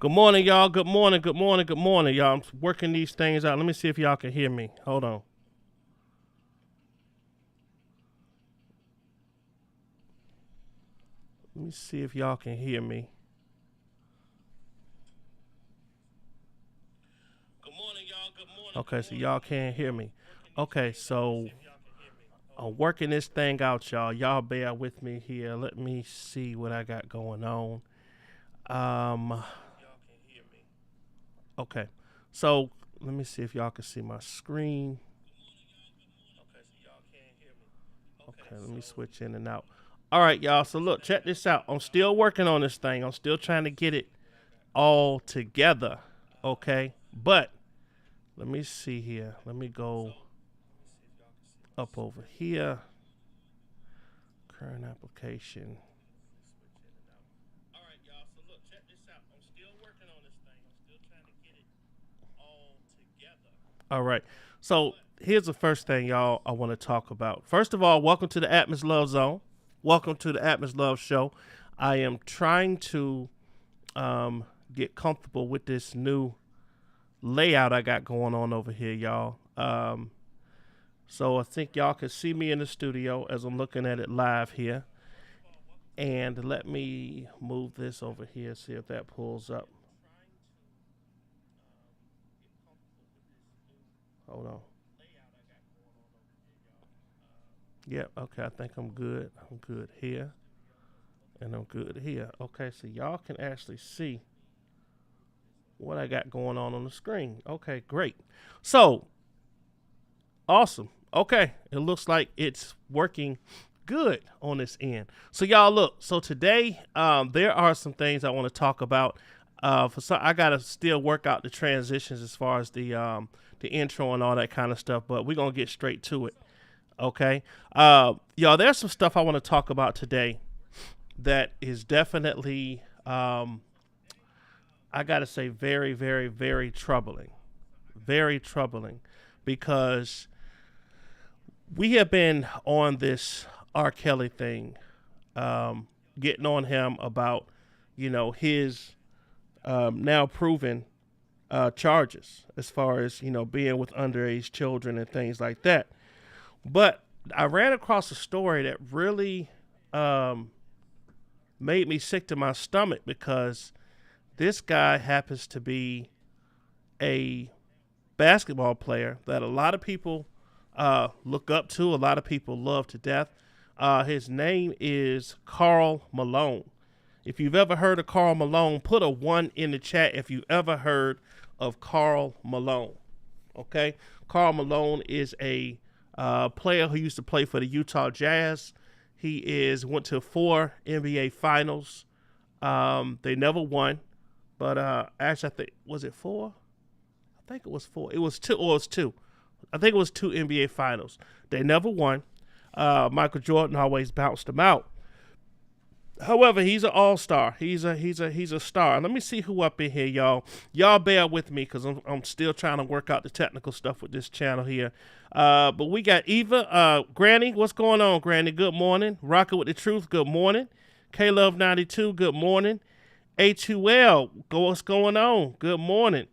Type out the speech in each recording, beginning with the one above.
Good morning, y'all. Good morning. Good morning. Good morning, y'all. I'm working these things out. Let me see if y'all can hear me. Hold on. Let me see if y'all can hear me. Good morning, y'all. Good morning. Okay, so y'all can't hear me. Okay, so I'm working this thing out, y'all. Y'all bear with me here. Let me see what I got going on. Um, okay, so let me see if y'all can see my screen. Okay, let me switch in and out. All right, y'all. So look, check this out. I'm still working on this thing. I'm still trying to get it all together. Okay, but let me see here. Let me go up over here. Current application. All right, y'all. So look, check this out. I'm still working on this thing. I'm still trying to get it all together. All right. So here's the first thing, y'all, I want to talk about. First of all, welcome to the Atmos Love Zone. Welcome to the Atmos Love Show. I am trying to get comfortable with this new layout I got going on over here, y'all. So I think y'all can see me in the studio as I'm looking at it live here. And let me move this over here, see if that pulls up. Hold on. Yep, okay, I think I'm good. I'm good here. And I'm good here. Okay, so y'all can actually see what I got going on the screen. Okay, great. So, awesome. Okay, it looks like it's working good on this end. So y'all look. So today, there are some things I want to talk about. I gotta still work out the transitions as far as the intro and all that kind of stuff. But we're gonna get straight to it. Okay, y'all. There's some stuff I want to talk about today that is definitely, I gotta say, very, very, very troubling, because we have been on this R. Kelly thing, getting on him about, his now proven charges as far as, being with underage children and things like that. But I ran across a story that really made me sick to my stomach, because this guy happens to be a basketball player that a lot of people look up to, a lot of people love to death. His name is Karl Malone. If you've ever heard of Karl Malone, put a 1 in the chat if you ever heard of Karl Malone. Okay? Karl Malone is a player who used to play for the Utah Jazz. He went to 4 NBA finals. They never won. But actually, I think, was it 4? I think it was 4. It was 2, or it was 2. I think it was 2 NBA finals. They never won. Michael Jordan always bounced them out. However, he's an all-star. He's a star. Let me see who up in here, y'all. Y'all bear with me, because I'm still trying to work out the technical stuff with this channel here. But we got Eva, Granny. What's going on, Granny? Good morning. Rocking with the Truth. Good morning. K-Love92. Good morning. A2L. What's going on? Good morning.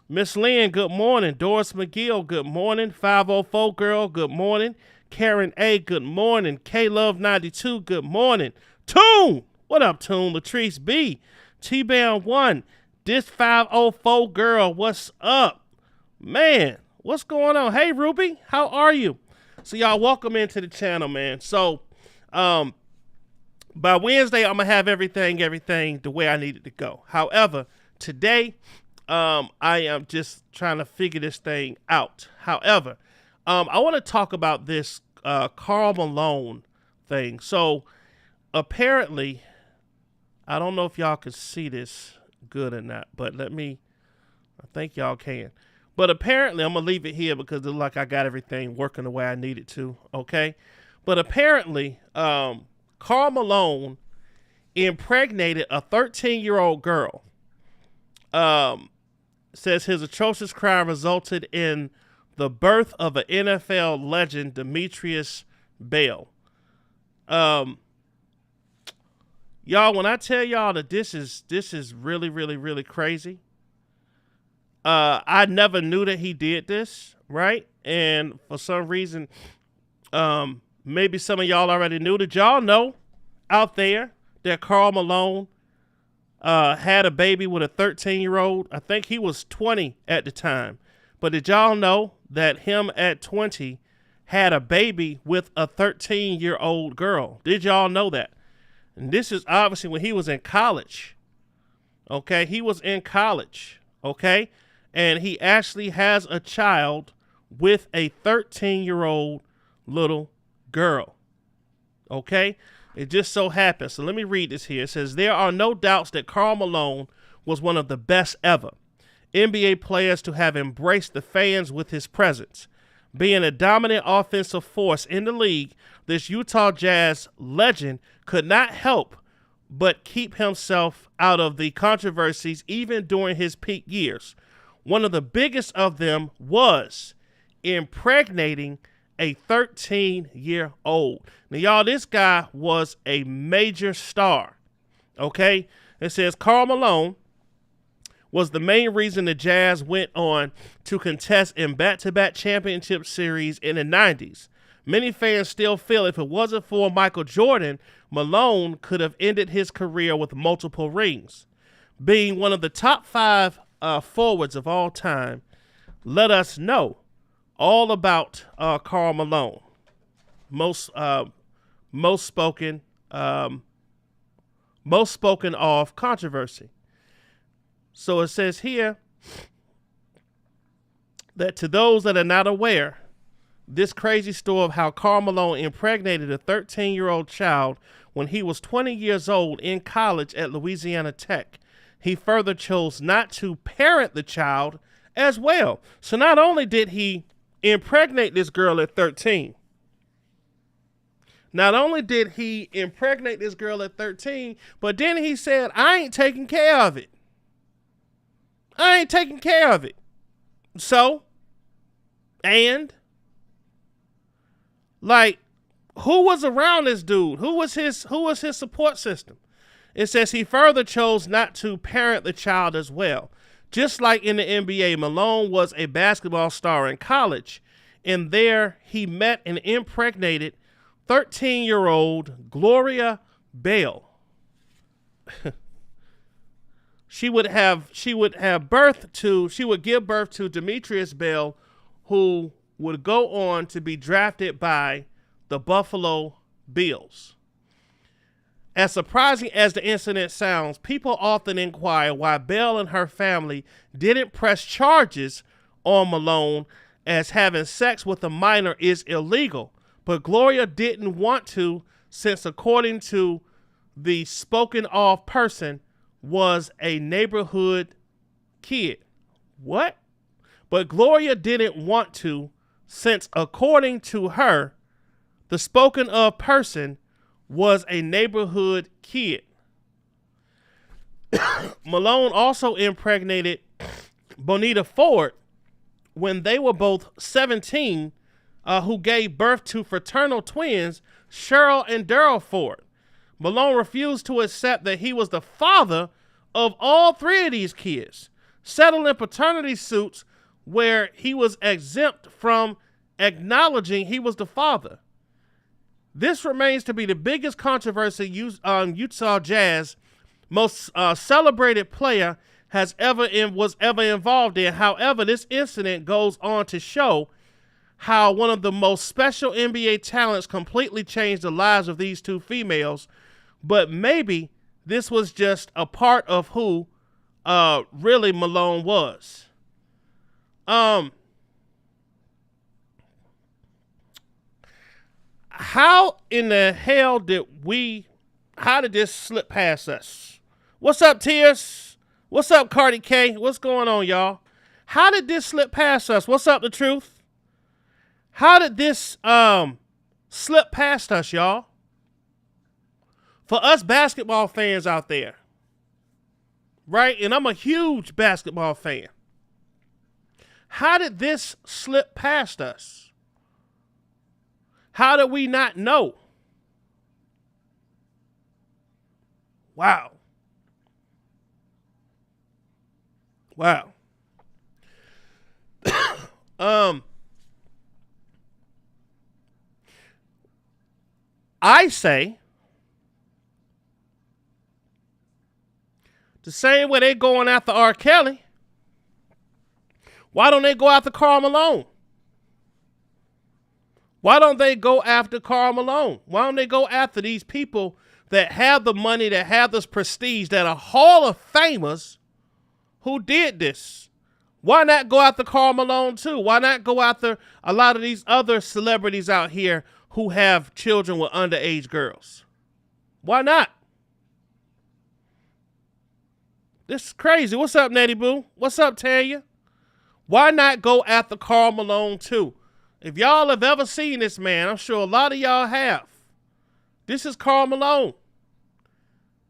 Miss Lynn, good morning. Doris McGill, good morning. 504 Girl, good morning. Karen A, good morning. K-Love92, good morning. Toon, what up, Toon? Latrice B, T-Bound 1, this 504 Girl, what's up? Man, what's going on? Hey, Ruby, how are you? So y'all, welcome into the channel, man. So, by Wednesday, I'm going to have everything the way I need it to go. However, today, I am just trying to figure this thing out. However, I want to talk about this Karl Malone thing. So apparently, I don't know if y'all can see this good or not, but I think y'all can. But apparently, I'm going to leave it here because it looks like I got everything working the way I need it to, okay? But apparently, Karl Malone impregnated a 13-year-old girl. Says his atrocious crime resulted in the birth of an NFL legend, Demetrius Bell. Y'all, when I tell y'all that this is really, really, really crazy, I never knew that he did this, right? And for some reason, maybe some of y'all already knew. Did y'all know out there that Karl Malone had a baby with a 13-year-old? I think he was 20 at the time. But did y'all know that him at 20 had a baby with a 13-year-old girl? Did y'all know that? And this is obviously when he was in college. Okay, he was in college. Okay, and he actually has a child with a 13-year-old little girl. Okay, it just so happens. So let me read this here. It says, there are no doubts that Karl Malone was one of the best ever NBA players to have embraced the fans with his presence. Being a dominant offensive force in the league, this Utah Jazz legend could not help but keep himself out of the controversies even during his peak years. One of the biggest of them was impregnating a 13-year-old. Now, y'all, this guy was a major star. Okay? It says Karl Malone was the main reason the Jazz went on to contest in back-to-back championship series in the 90s. Many fans still feel if it wasn't for Michael Jordan, Malone could have ended his career with multiple rings. Being one of the top 5 forwards of all time, let us know all about Karl Malone. Most spoken of controversy. So it says here that to those that are not aware, this crazy story of how Karl Malone impregnated a 13-year-old child when he was 20 years old in college at Louisiana Tech. He further chose not to parent the child as well. So not only did he impregnate this girl at 13, but then he said, I ain't taking care of it. So, and like, who was around this dude? Who was his support system? It says he further chose not to parent the child as well. Just like in the NBA, Malone was a basketball star in college, and there he met and impregnated 13-year-old Gloria Bell. She would give birth to Demetrius Bell, who would go on to be drafted by the Buffalo Bills. As surprising as the incident sounds, people often inquire why Bell and her family didn't press charges on Malone, as having sex with a minor is illegal. But Gloria didn't want to, since according to the spoken of person, was a neighborhood kid. What? But Gloria didn't want to, since according to her, the spoken of person was a neighborhood kid. Malone also impregnated Bonita Ford when they were both 17, who gave birth to fraternal twins, Cheryl and Daryl Ford. Malone refused to accept that he was the father of all 3 of these kids, settling paternity suits where he was exempt from acknowledging he was the father. This remains to be the biggest controversy Utah Jazz most celebrated player was ever involved in. However, this incident goes on to show how one of the most special NBA talents completely changed the lives of these 2 females. But maybe this was just a part of who really Malone was. How in the hell how did this slip past us? What's up, Tears? What's up, Cardi K? What's going on, y'all? How did this slip past us? What's up, The Truth? How did this slip past us, y'all? For us basketball fans out there, right? And I'm a huge basketball fan. How did this slip past us? How did we not know? Wow. Wow. Um, I say the same way they going after R. Kelly. Why don't they go after Karl Malone? Why don't they go after Karl Malone? Why don't they go after these people that have the money, that have this prestige, that are Hall of Famers who did this? Why not go after Karl Malone too? Why not go after a lot of these other celebrities out here who have children with underage girls? Why not? This is crazy. What's up, Nettie Boo? What's up, Tanya? Why not go after Karl Malone too? If y'all have ever seen this man, I'm sure a lot of y'all have. This is Karl Malone.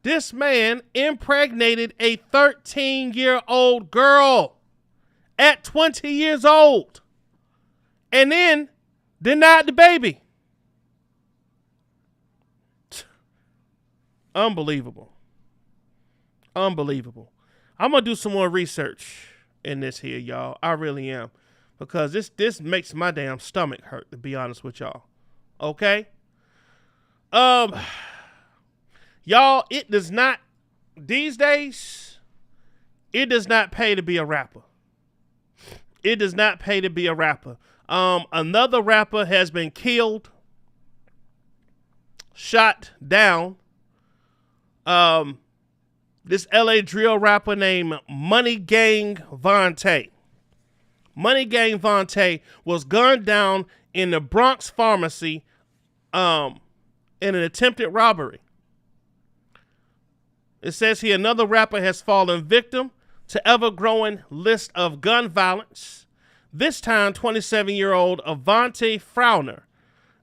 This man impregnated a 13-year-old girl at 20 years old and then denied the baby. Unbelievable. Unbelievable. I'm going to do some more research in this here, y'all. I really am. Because this makes my damn stomach hurt, to be honest with y'all. Okay? Y'all, it does not, these days, it does not pay to be a rapper. It does not pay to be a rapper. Another rapper has been killed, shot down. This LA drill rapper named Money Gang Vontae. Money Gang Vontae was gunned down in the Bronx pharmacy in an attempted robbery. It says here another rapper has fallen victim to ever-growing list of gun violence. This time, 27-year-old Avante Frowner,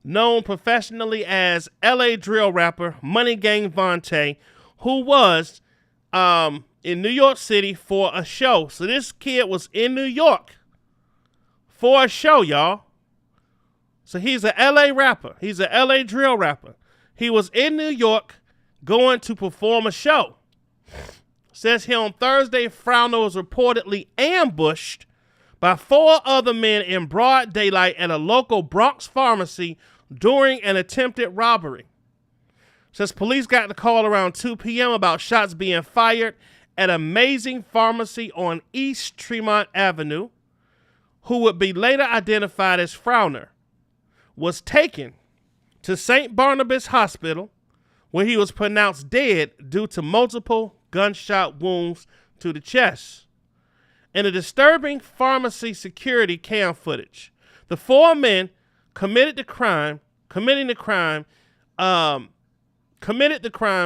known professionally as LA drill rapper Money Gang Vontae, who was in New York City for a show. So this kid was in New York for a show, y'all. So he's a LA rapper. He's a LA drill rapper. He was in New York going to perform a show. Says here on Thursday, Frowner was reportedly ambushed by 4 other men in broad daylight at a local Bronx pharmacy during an attempted robbery. Says police got the call around 2 p.m. about shots being fired at Amazing Pharmacy on East Tremont Avenue, who would be later identified as Frowner, was taken to St. Barnabas Hospital, where he was pronounced dead due to multiple gunshot wounds to the chest. In a disturbing pharmacy security cam footage, the 4 men committed the crime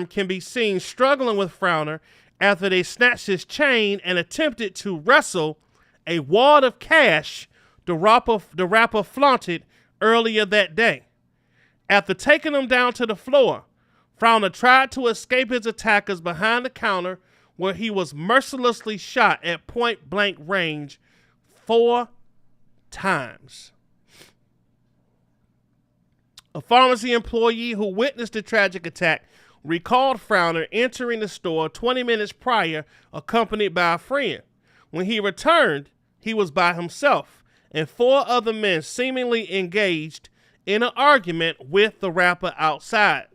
can be seen struggling with Frowner after they snatched his chain and attempted to wrestle a wad of cash the rapper flaunted earlier that day. After taking him down to the floor, Frowner tried to escape his attackers behind the counter, where he was mercilessly shot at point-blank range 4 times. A pharmacy employee who witnessed the tragic attack recalled Frowner entering the store 20 minutes prior, accompanied by a friend. When he returned, he was by himself, and 4 other men seemingly engaged in an argument with the rapper outside.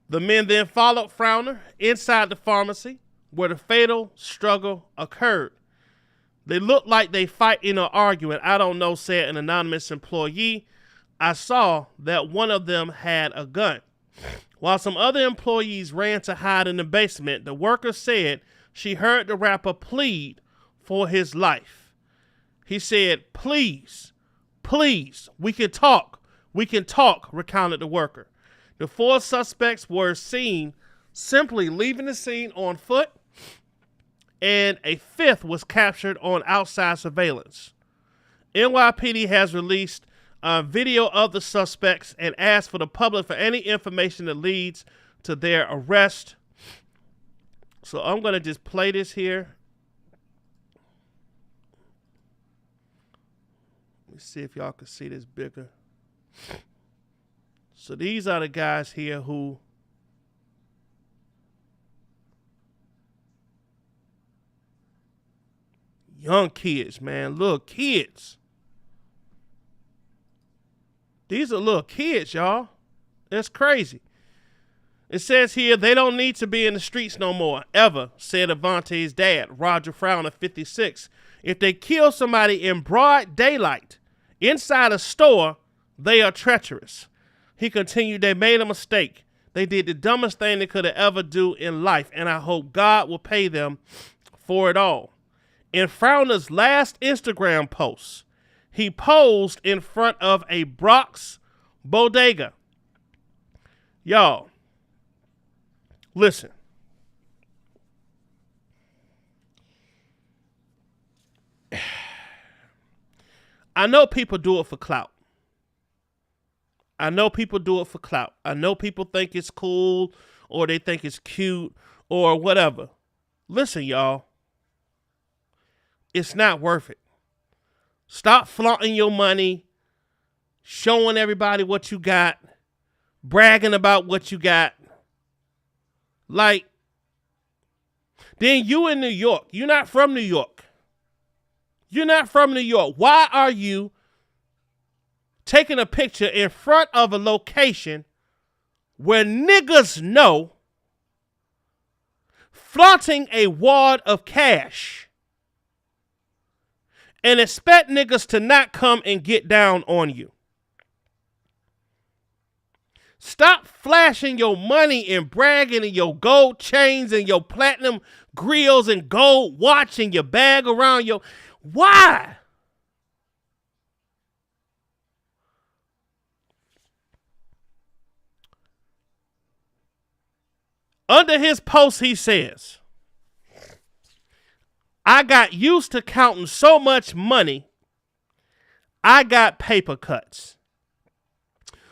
The men then followed Frowner inside the pharmacy, where the fatal struggle occurred. They looked like they fight in an argument. I don't know, said an anonymous employee. I saw that one of them had a gun. While some other employees ran to hide in the basement, the worker said she heard the rapper plead for his life. He said, please, we can talk, recounted the worker. The 4 suspects were seen simply leaving the scene on foot, and a 5th was captured on outside surveillance. NYPD has released a video of the suspects and asked for the public for any information that leads to their arrest. So I'm going to just play this here. Let me see if y'all can see this bigger. So these are the guys here who Young kids, man. Little kids. These are little kids, y'all. That's crazy. It says here they don't need to be in the streets no more, ever, said Avante's dad, Roger Frown of 56. If they kill somebody in broad daylight inside a store, they are treacherous. He continued, they made a mistake. They did the dumbest thing they could have ever do in life, and I hope God will pay them for it all. In Frowner's last Instagram post, he posed in front of a Bronx bodega. Y'all, listen. I know people do it for clout. I know people think it's cool or they think it's cute or whatever. Listen, y'all. It's not worth it. Stop flaunting your money, showing everybody what you got, bragging about what you got. Like, then you in New York. You're not from New York. Why are you taking a picture in front of a location where niggas know, flaunting a wad of cash, and expect niggas to not come and get down on you? Stop flashing your money and bragging and your gold chains and your platinum grills and gold watch and your bag around your... Why? Under his post, he says, I got used to counting so much money, I got paper cuts.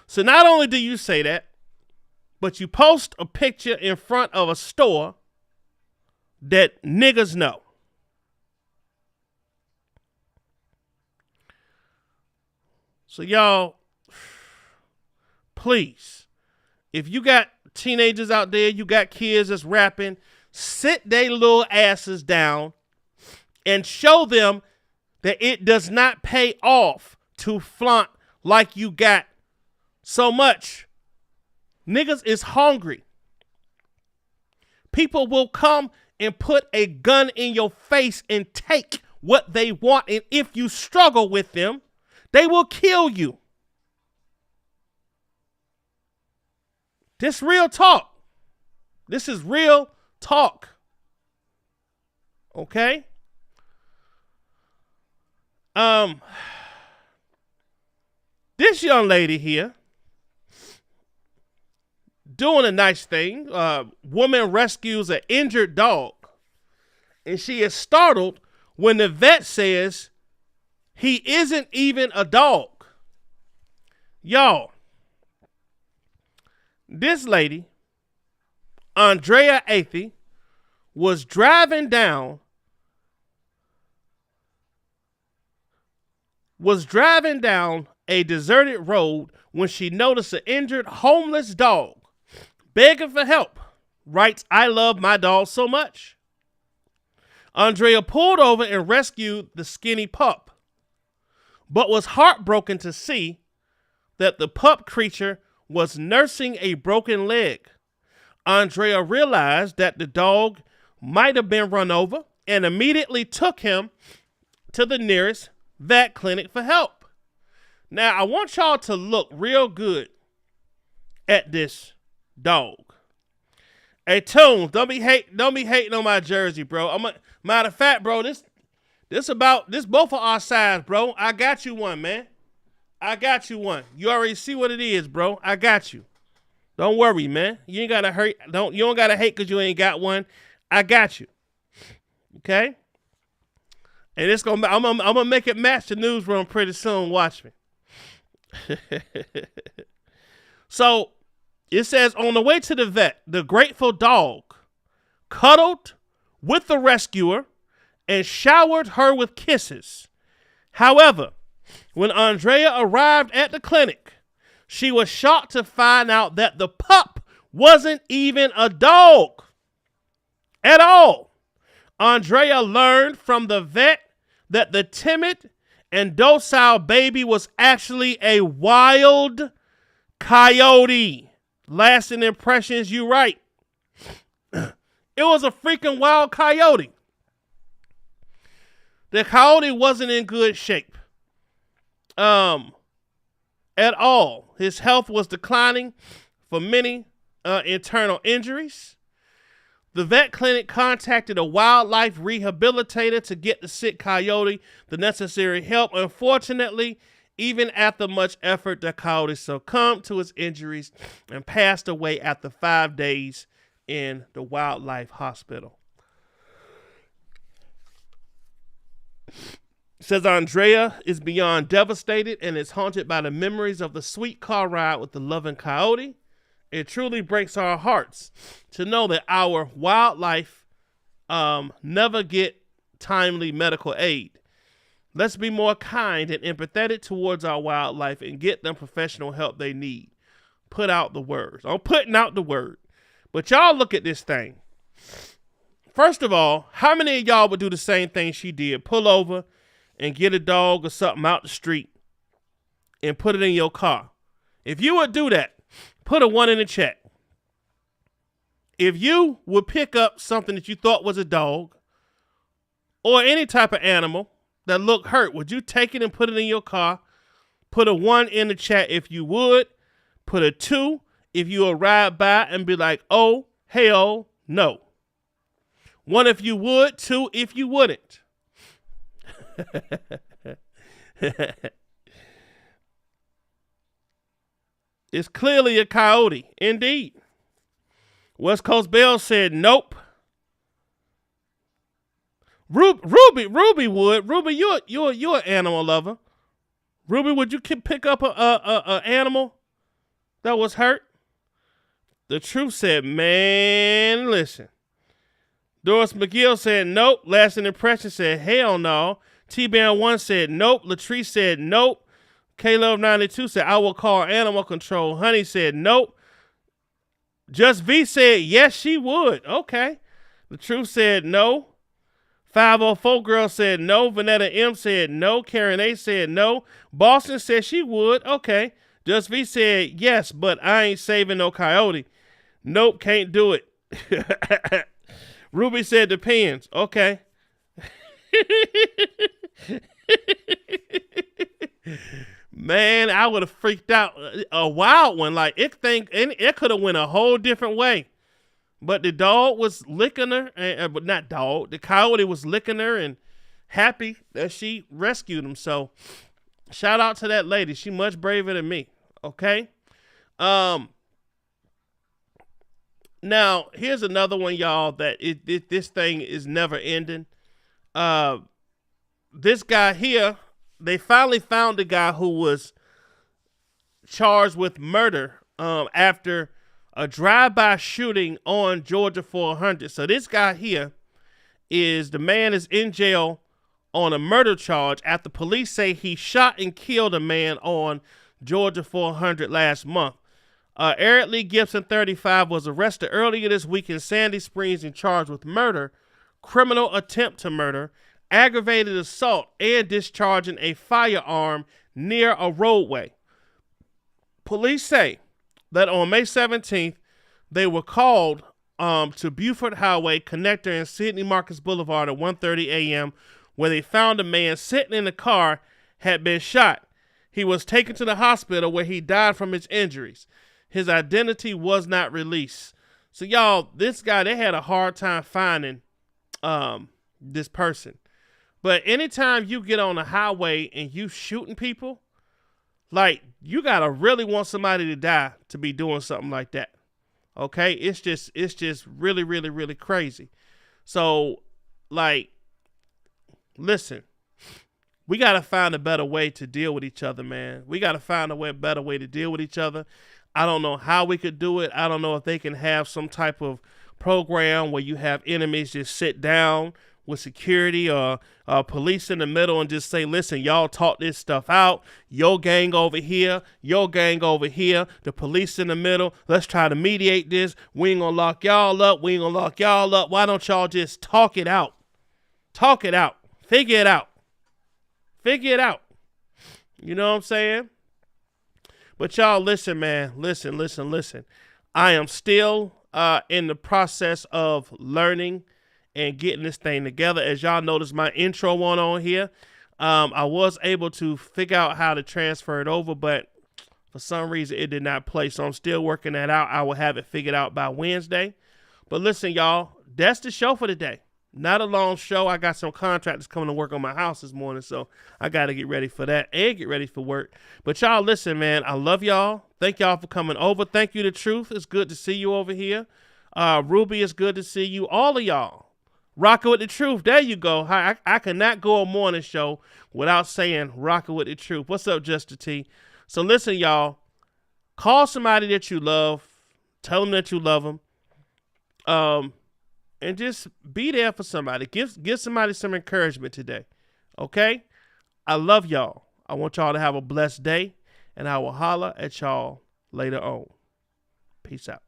So not only do you say that, but you post a picture in front of a store that niggas know. So y'all, please, if you got teenagers out there, you got kids that's rapping, sit their little asses down and show them that it does not pay off to flaunt like you got so much. Niggas is hungry. People will come and put a gun in your face and take what they want. And if you struggle with them, they will kill you. This real talk. This is real talk. Okay? This young lady here doing a nice thing. Woman rescues an injured dog, and she is startled when the vet says he isn't even a dog. Y'all, this lady, Andrea Athey, was driving down a deserted road when she noticed an injured homeless dog begging for help. Writes, I love my dog so much. Andrea pulled over and rescued the skinny pup, but was heartbroken to see that the pup creature was nursing a broken leg. Andrea realized that the dog might have been run over and immediately took him to the nearest vet clinic for help. Now, I want y'all to look real good at this dog. Hey, Toons, don't be hating on my jersey, bro. Matter of fact, bro, this both of our sides, bro. I got you one, man. I got you one. You already see what it is, bro. I got you. Don't worry, man. You ain't gotta hurt. You don't gotta hate because you ain't got one. I got you. Okay? And I'm gonna make it match the newsroom pretty soon. Watch me. So it says, on the way to the vet, the grateful dog cuddled with the rescuer and showered her with kisses. However, when Andrea arrived at the clinic, she was shocked to find out that the pup wasn't even a dog at all. Andrea learned from the vet that the timid and docile baby was actually a wild coyote. Lasting impressions, you right. It was a freaking wild coyote. The coyote wasn't in good shape. At all. His health was declining for many internal injuries. The vet clinic contacted a wildlife rehabilitator to get the sick coyote the necessary help. Unfortunately, even after much effort, the coyote succumbed to his injuries and passed away after 5 days in the wildlife hospital. It says Andrea is beyond devastated and is haunted by the memories of the sweet car ride with the loving coyote. It truly breaks our hearts to know that our wildlife never get timely medical aid. Let's be more kind and empathetic towards our wildlife and get them professional help they need. Put out the words. I'm putting out the word. But y'all look at this thing. First of all, how many of y'all would do the same thing she did? Pull over and get a dog or something out the street and put it in your car. If you would do that, put a 1 in the chat. If you would pick up something that you thought was a dog or any type of animal that looked hurt, would you take it and put it in your car? Put a 1 in the chat if you would. Put a 2 if you would ride by and be like, oh, hell no. 1 if you would, 2 if you wouldn't. It's clearly a coyote, indeed. West Coast Bell said nope. Ruby would. Ruby, you're an animal lover. Ruby, would you pick up a animal that was hurt? The Truth said, man, listen. Doris McGill said nope. Lasting Impression said hell no. T-Band 1 said nope. Latrice said nope. K-Love92 said I will call animal control. Honey said nope. Just V said yes, she would. Okay. The Truth said no. 504 Girl said no. Vanetta M said no. Karen A said no. Boston said she would. Okay. Just V said yes, but I ain't saving no coyote. Nope, can't do it. Ruby said depends. Okay. Man, I would have freaked out. A wild one, like it could have went a whole different way. But the dog was licking her, but not dog. The coyote was licking her and happy that she rescued him. So, shout out to that lady. She much braver than me. Okay. Now here's another one, y'all. That this thing is never ending. This guy here. They finally found the guy who was charged with murder after a drive-by shooting on Georgia 400. So this guy here is in jail on a murder charge after police say he shot and killed a man on Georgia 400 last month. Eric Lee Gibson, 35, was arrested earlier this week in Sandy Springs and charged with murder, criminal attempt to murder, aggravated assault, and discharging a firearm near a roadway. Police say that on May 17th, they were called to Buford Highway connector and Sidney Marcus Boulevard at 1:30 a.m. where they found a man sitting in the car had been shot. He was taken to the hospital where he died from his injuries. His identity was not released. So y'all, this guy, they had a hard time finding this person. But anytime you get on the highway and you shooting people, like, you gotta really want somebody to die to be doing something like that. Okay? It's just really, really, really crazy. So, like, listen, we gotta find a better way to deal with each other, man. We gotta find a better way to deal with each other. I don't know how we could do it. I don't know if they can have some type of program where you have enemies just sit down with security or police in the middle and just say, listen, y'all talk this stuff out. Your gang over here, your gang over here, the police in the middle. Let's try to mediate this. We ain't gonna lock y'all up. We ain't gonna lock y'all up. Why don't y'all just talk it out? Talk it out. Figure it out. Figure it out. You know what I'm saying? But y'all, listen, man. Listen. I am still in the process of learning and getting this thing together. As y'all notice, my intro one on here. I was able to figure out how to transfer it over, but for some reason it did not play. So I'm still working that out. I will have it figured out by Wednesday. But listen, y'all, that's the show for today. Not a long show. I got some contractors coming to work on my house this morning, so I got to get ready for that and get ready for work. But y'all, listen, man, I love y'all. Thank y'all for coming over. Thank you, The Truth. It's good to see you over here. Ruby, it's good to see you. All of y'all. Rocking with The Truth. There you go. I cannot go a morning show without saying rocking with The Truth. What's up, Justin T? So listen, y'all. Call somebody that you love. Tell them that you love them. And just be there for somebody. Give somebody some encouragement today. Okay? I love y'all. I want y'all to have a blessed day. And I will holler at y'all later on. Peace out.